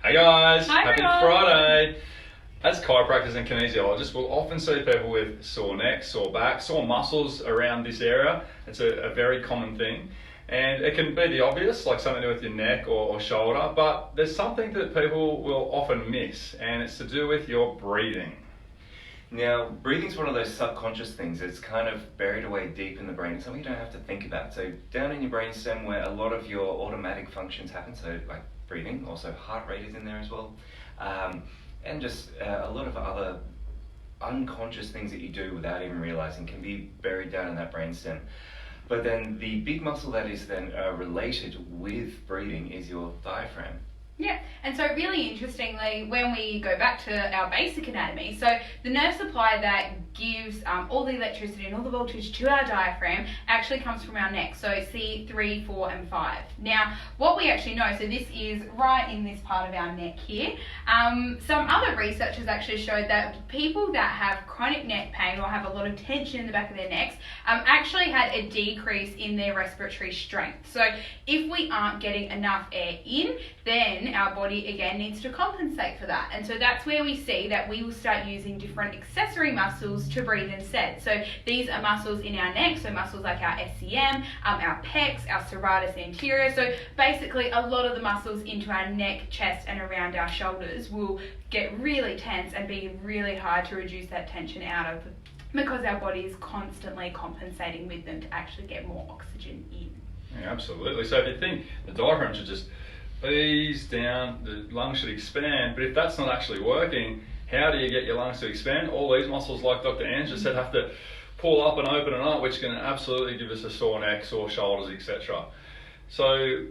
Hey guys, Hi happy everyone. Friday. As chiropractors and kinesiologists, we'll often see people with sore neck, sore back, sore muscles around this area. It's a very common thing. And it can be the obvious, like something to do with your neck or shoulder, but there's something that people will often miss, and it's to do with your breathing. Now, breathing's one of those subconscious things. It's kind of buried away deep in the brain. It's something you don't have to think about. So down in your brainstem where a lot of your automatic functions happen, so like breathing, also heart rate is in there as well, and just a lot of other unconscious things that you do without even realizing can be buried down in that brainstem. But then the big muscle that is then related with breathing is your diaphragm. Yeah, and so really interestingly, when we go back to our basic anatomy, so the nerve supply that gives all the electricity and all the voltage to our diaphragm actually comes from our neck, so C3, 4 and 5. Now, what we actually know, so this is right in this part of our neck here, some other research has actually showed that people that have chronic neck pain or have a lot of tension in the back of their necks actually had a decrease in their respiratory strength. So if we aren't getting enough air in, then our body again needs to compensate for that, and so that's where we see that we will start using different accessory muscles to breathe instead. So these are muscles in our neck, so muscles like our SCM, our pecs, our serratus anterior. So basically a lot of the muscles into our neck, chest and around our shoulders will get really tense and be really hard to reduce that tension out of, because our body is constantly compensating with them to actually get more oxygen in. Yeah, absolutely. So if you think the diaphragm should just ease down, the lungs should expand, but if that's not actually working, how do you get your lungs to expand? All these muscles, like Dr. Ange just said, have to pull up and open it up, which can absolutely give us a sore neck, sore shoulders, etc. So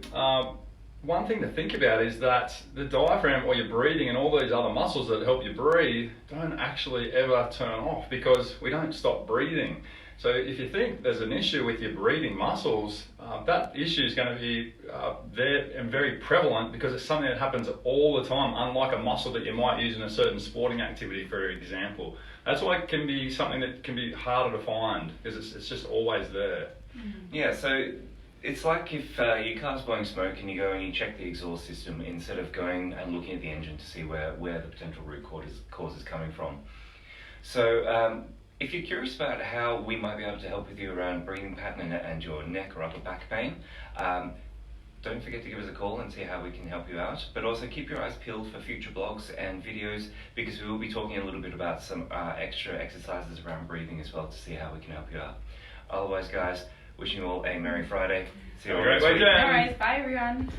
one thing to think about is that the diaphragm or your breathing and all these other muscles that help you breathe don't actually ever turn off, because we don't stop breathing. So if you think there's an issue with your breathing muscles, that issue is going to be there and very prevalent, because it's something that happens all the time, unlike a muscle that you might use in a certain sporting activity, for example. That's why it can be something that can be harder to find, because it's just always there. Yeah, so it's like if your car's blowing smoke and you go and you check the exhaust system instead of going and looking at the engine to see where the potential root cause is coming from. So if you're curious about how we might be able to help with you around breathing pattern and your neck or upper back pain, don't forget to give us a call and see how we can help you out. But also keep your eyes peeled for future blogs and videos, because we will be talking a little bit about some extra exercises around breathing as well to see how we can help you out. Otherwise, guys, wishing you all a Merry Friday. See you all Have a next great week. weekend. Alright, bye everyone.